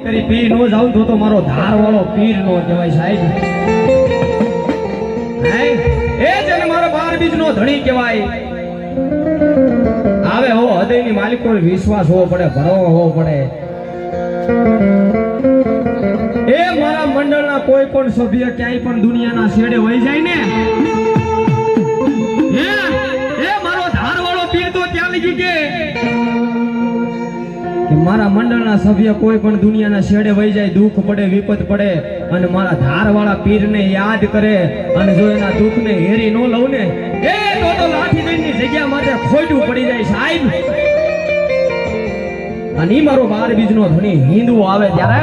કરી પી નો જાઉં તો મારો ધાર વાળો પીર નો કહેવાય સાહેબ. એ જેને મારો 12 બીજ નો ધણી કહેવાય. આવે હો હૃદયની માલિક પર વિશ્વાસ હોવો પડે, ભરોસો હોવો પડે. એ મારા મંડળના કોઈ પણ સભ્ય ક્યાંય પણ દુનિયાના છેડે વહી જાય ને, એ મારો ધાર વાળો પીર તો ત્યાં લગી કે મારા મંડળના સભ્ય કોઈ પણ દુનિયાના છેડે વહી જાય, દુઃખ પડે, વિપત પડે અને મારા ધારવાળા પીરને યાદ કરે અને જો એના દુઃખને હેરી ન લઉં ને એ તો લાઠીદંડની જગ્યા માટે ખોટું પડી જાય સાહેબ. અને ઈ મારો 12 બીજનો ધણી હિન્દુ આવે ત્યારે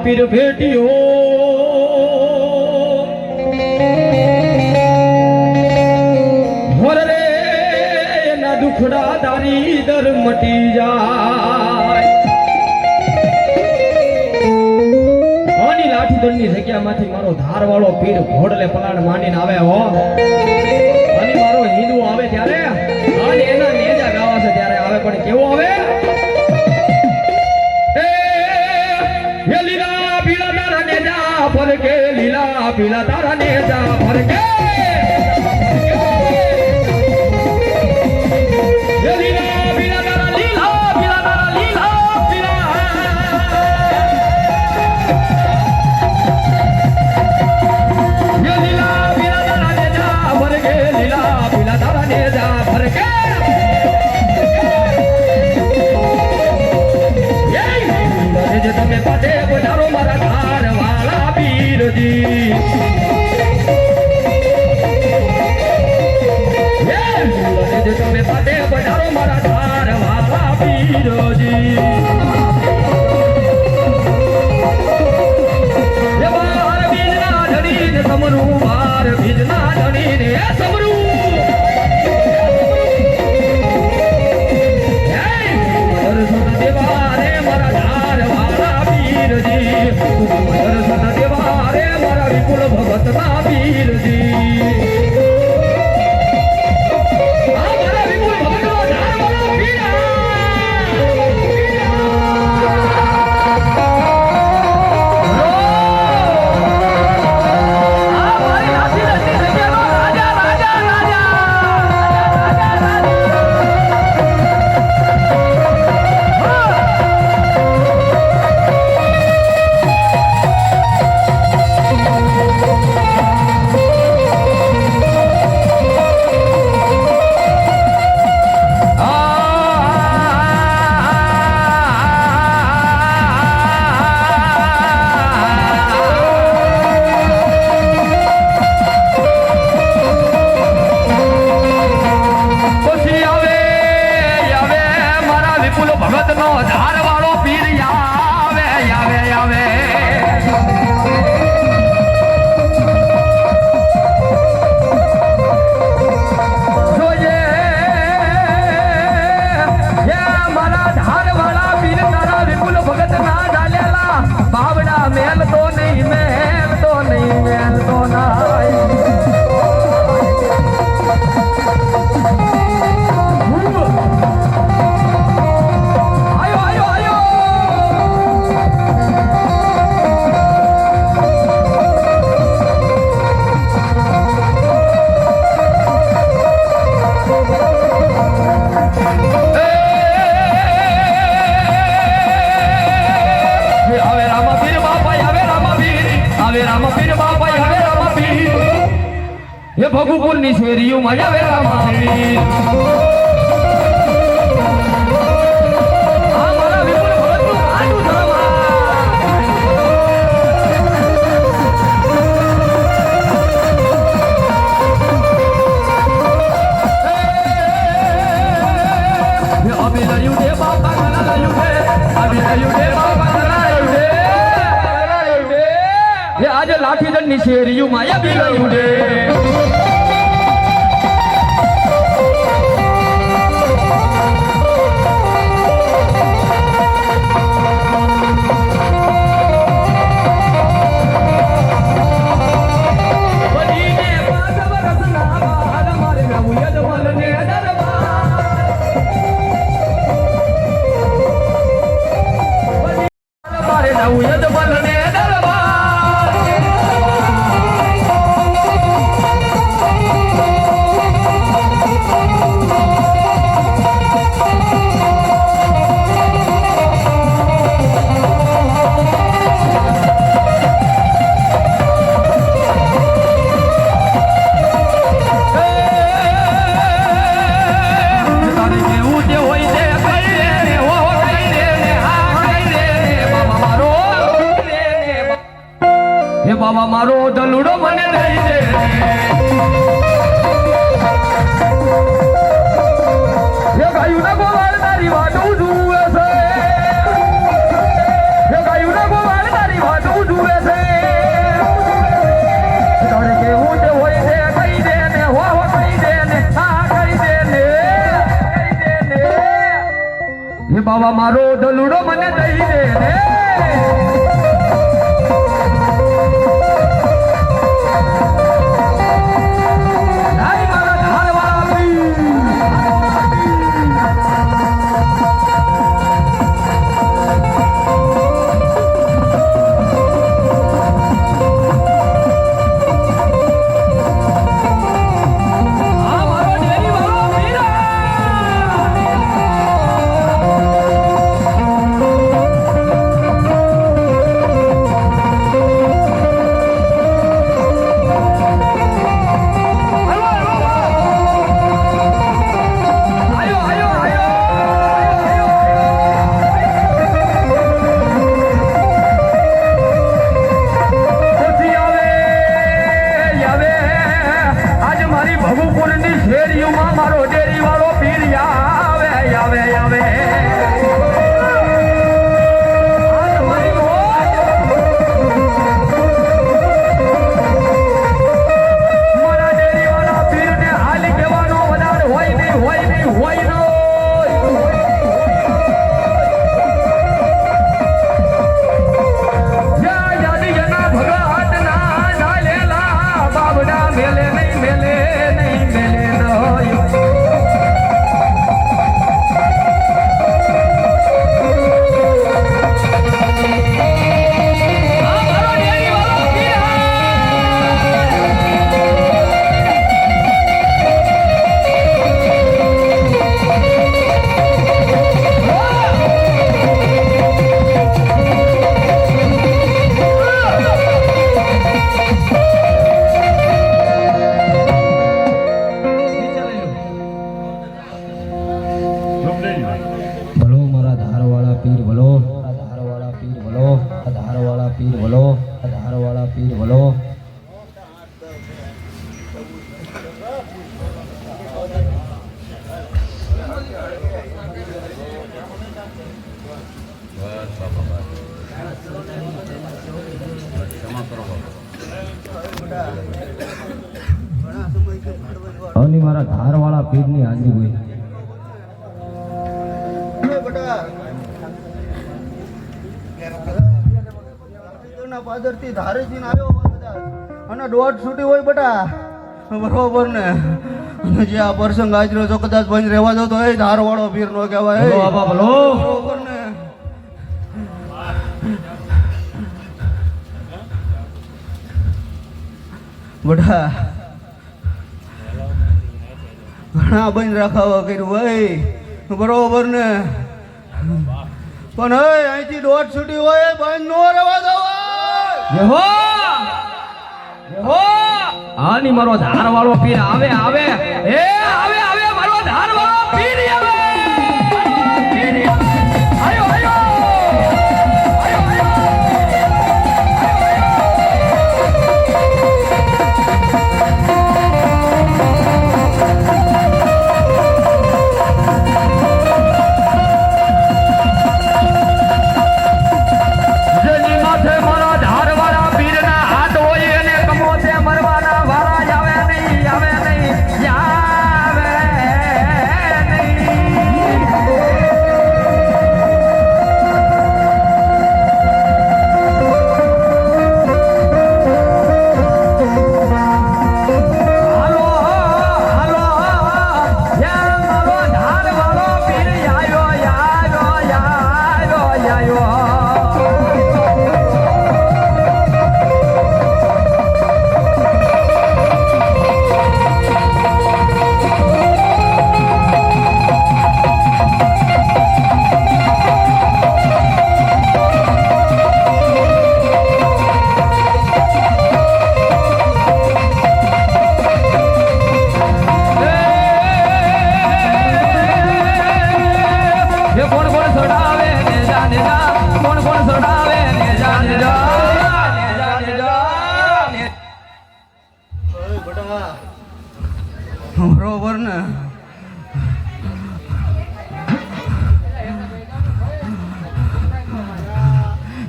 પીર ભેટ્યો રે એના દુખડા તારી દર મટી જાય. આની લાઠીદંડની જગ્યામાંથી મારો ધારવાળો પીર ઘોડલે પલાણ માંડીને આવે હો. અને મારો હિન્દુ આવે ત્યારે અને એના નેજા ગાવા છે ત્યારે આવે, પણ કેવો આવે? ફરકે લીલા પીલા તારા નેજા ફરકે લીલા પીલા તારા લીલા પીલા તારા લીલા પીલા લીલા પીલા તારા નેજા ફરકે લીલા પીલા તારા નેજા ફરકે જે તમે પાટે વધારો મારા ધાર વાળા પીરજી. જે તમે પાટે વધારો મારા ધાર વાળા પીરજી. એ 12 બીજના ધણીને સમરું, 12 બીજના ધણીને સમરું. દેવા રે મારા ધાર વાળા પીરજી, દર્શન દેવા રે મારા વિપુલ ભગતના પીરજી. મારા વિપુલ ભગતનો ધાર વાળો પીર. ભગતનો ધાર વાળો પીર આવે આવે આવે. જોઈએ મારા ધાર વાળા પીર તારા વિપુલ ભગત ના ડાલેલા બાવડા મેલ તો નહીં, મેલ તો નહીં, મેલ તો નહીં. ये भगुपुर ની શેરીઓ માં આવે રામાવીર. આ મારા વિપુલ ભગતનું આટું ધરમા. અભી લયું દે બાપા ગલા લયું દે, અભી લયું દે બાપા ગલા લયું દે. આજે લાઠીદંડ ની શેરીયું માયા બી ઉડે બાબા મારો દલુડો મને દઈ દે એ ગાયું ના ગોવાળ તારી વાટું જુએ છે એ ગાયું ના ગોવાળ તારી વાટું જુએ છે તારે કેવું તે હોય તે કહી દે ને હો કહી દે ને હા કહી દે ને એ બાબા મારો દલુડો મને દઈ દે ને મારો ડેરી વાળો પીર આવે આવે આવે મારા ડેરી વાળા પીર ને હાલ કહેવાનો વધારે હોય નહીં હોય નહીં હોય નો ભગત ના ઝાલેલા બાબડા મેલે નહીં મેલે નહીં મેલે ભલો મારા ધારવાળા પીર ભલો ધારવાળા પીર ભલો ધારવાળા પીર ભલો ધારવાળા પીર ભલો અને મારા ધારવાળા પીરની હાજરી હોય પાદરથી ધારેથી આવ્યો હોય બધા અને દોઢ છૂટી હોય બેટા બરોબર ને અને જે આ પ્રસંગ આજનો જો કદાચ બંધ રહેવા દો તો એ ધારવાળો પીર નો કહેવાય બરોબર ને બેટા ઘણા બંધ રાખાવા કર્યું ભાઈ બરોબર ને પણ હે અહીંથી દોઢ છૂટી હોય બંધ નો રહેવા દો આની મારો ધારવાળો પીર આવે આવે એ આવે આવે મારો ધારવાળો પીર આવે આયો આયો જેની માથે મારા ધારવાળા પીરના હાથ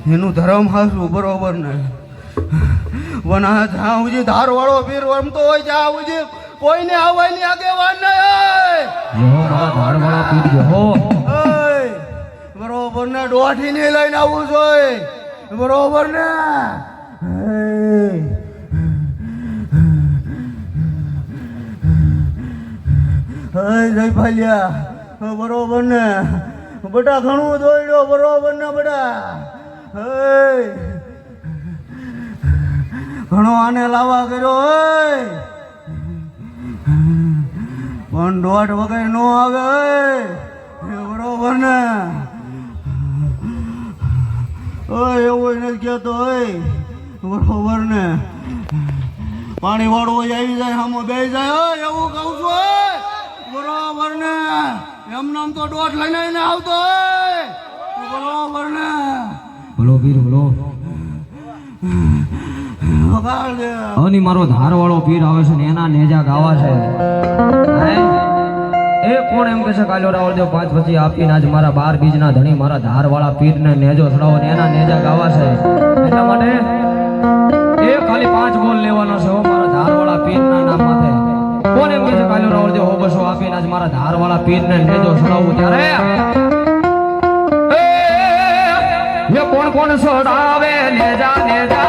એનું ધર્મ હાસું બરોબર ને પણ આ જ્યાં સુધી ધારવાળો પીર રમતો હોય ત્યાં સુધી કોઈને આવવાની આગેવાન નહીં યો મારા ધારવાળા પીર યો ઓય, બરોબર ને દોઢીને લઈને આવવું જોઈએ બરોબર ને જય ભાલિયા બરોબર ને બટા ઘણું દોડ્યો બરોબર ને બટા ઘણો આને લાવા કર્યો પણ દોઢ વગર નો આવે બરોબર ને એવું નથી કહેતો બરોબર ને પાણી વાળું આવી જાય આમાં બે જાય એવું કહું છું બરોબર ને એમ નામ તો દોઢ લઈને આવતો બરોબર ને બોલો પીર બોલો વગાડ દે અની મારો ધારવાળો પીર આવે છે ને એના નેજા ગાવા છે હે? એ કોણ એમ કહે છે કાલ્યો રાવળદેવ 5 પછી આપીને આજ મારા 12 બીજના ધણી મારા ધારવાળા પીરને નેજો ચડાવો ને એના નેજા ગાવા છે એટલા માટે એ ખાલી 5 બોલ લેવાનો છે હો મારા ધારવાળા પીરના નામ માથે કોણ એમ કહે છે કાલ્યો રાવળદેવ હો બસો આપીને આજ મારા ધારવાળા પીરને નેજો ચડાવવું ત્યારે એ કોણ કોણ છોડાવે નેજા નેજા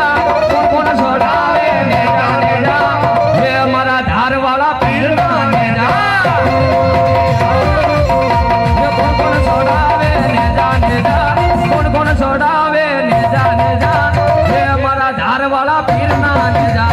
કોણ કોણ છોડાવે નેજા નેજા હે મારા ધારવાળા પીરના નેજા હે કોણ કોણ છોડાવે નેજા નેજા કોણ કોણ છોડાવે નેજા નેજા હે મારા ધારવાળા પીરના નેજા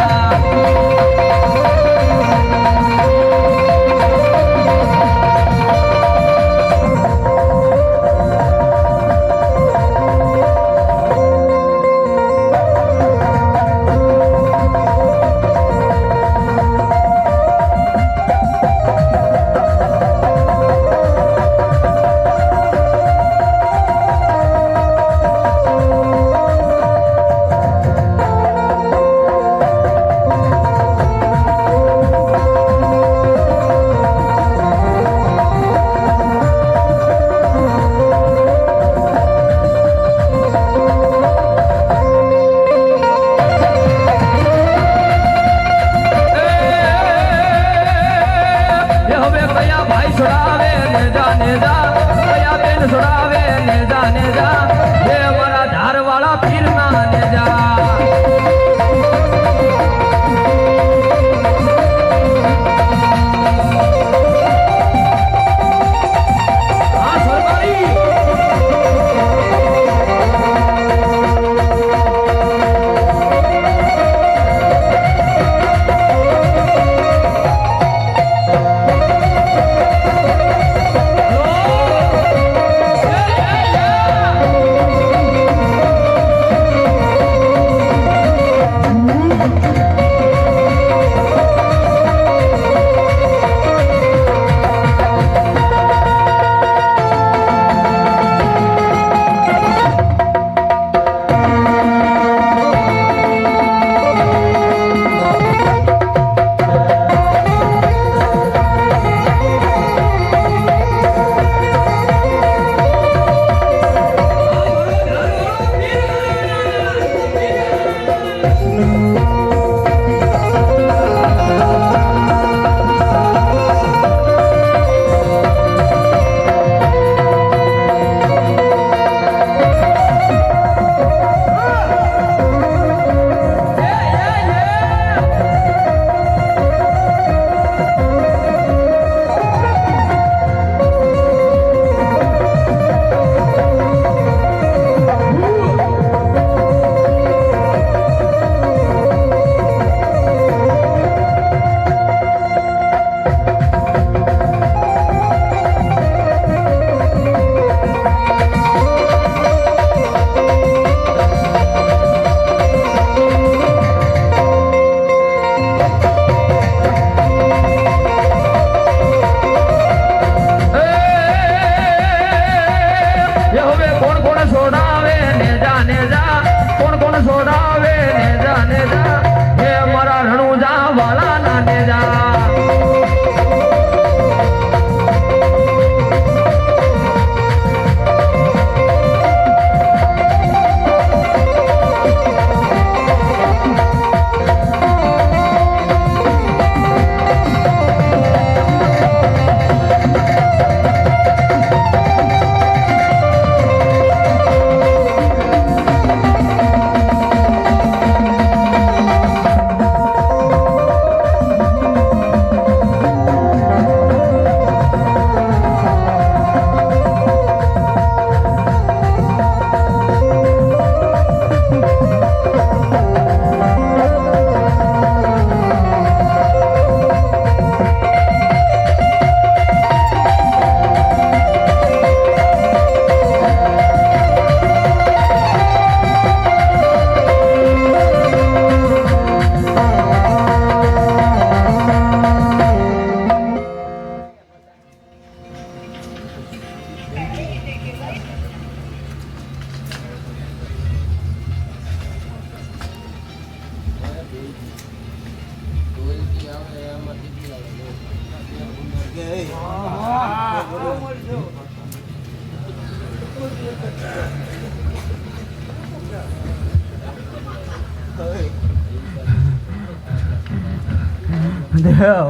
દેવ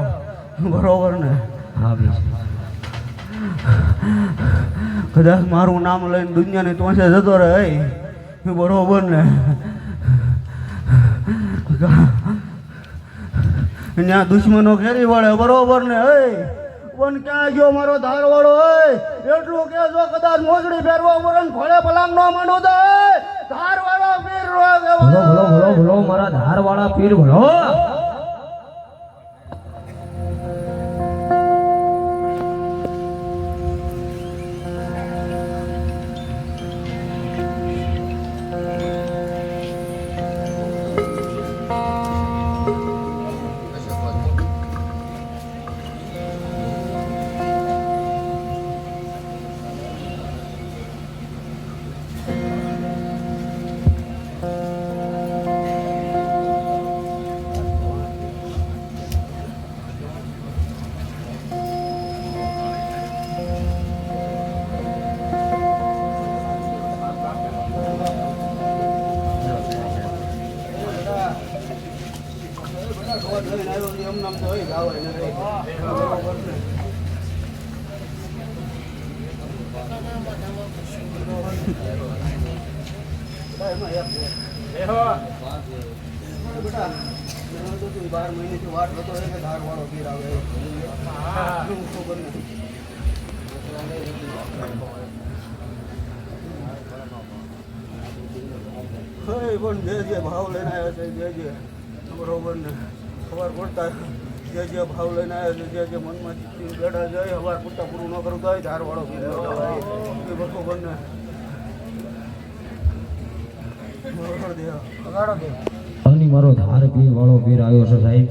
બરોબર ને? હા ભાઈ કદાચ મારું નામ લઈને દુનિયાની ટોંચે જતો રહે બરોબર ને? ત્યાં દુશ્મનો ઘેરી વળે બરોબર ને? પણ ક્યાં ગયો મારો ધારવાળો? એટલું કેજો કદાચ મોજડી ફેરવા વરણ ફળે પલાંગ નો માંડો દે ધારવાળો પીર રો ભલો ભલો ભલો ભલો મારા ધારવાળા પીર ભલો. એમ નામ તો હોય ગાવ એને બરોબર ને? બેટા 12 મહિનેથી વાત થતો હોય કે ધારવાળો પીર આવે ખબર નથી. પણ જે ભાવ લઈને આવ્યો છે જે બરોબર ને સવાર પડતા જે ભાવ લઈને આવ્યો છે જે મનમાં ગડા જાય સવાર પૂરતા પૂરું ન કરવું તો ધારવાળો પીર એ બરોબર ને? અને મારો ધાર પીર વાળો પીર આવ્યો છે સાહેબ.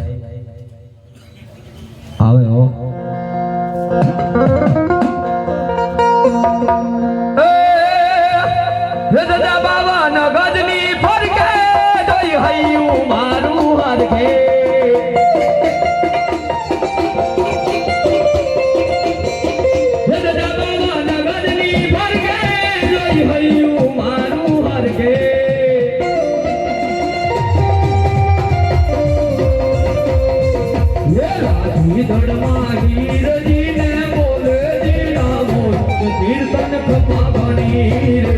આવે હો દાદા બાબા નગદની ફરકે જોઈ હૈયું મારું હરકે. દાદા બાબા નગદની ફરકે જોઈ હૈયું મારું હરકે. ધડમાં હીરજીને બોલે જીના મોર કીર્તન ખમા ભણી રે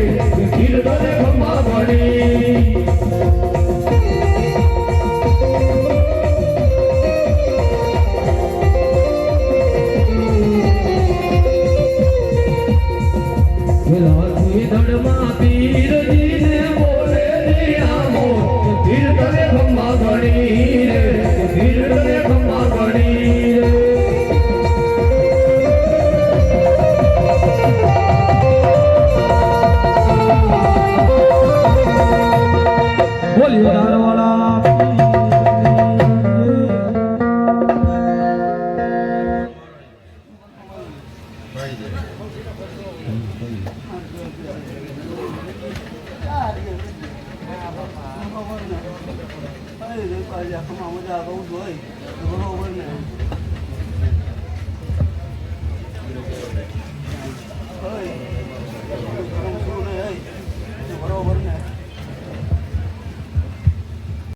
કીર્તન ખમા ભણી. ધડમાં પીરજીને બોલે જીના મોર કીર્તન ખમા ભણી રે કીર્તન ખમા ભણી. બોલી ધારવાળા મજા બહુ જ હોય બરોબર ને?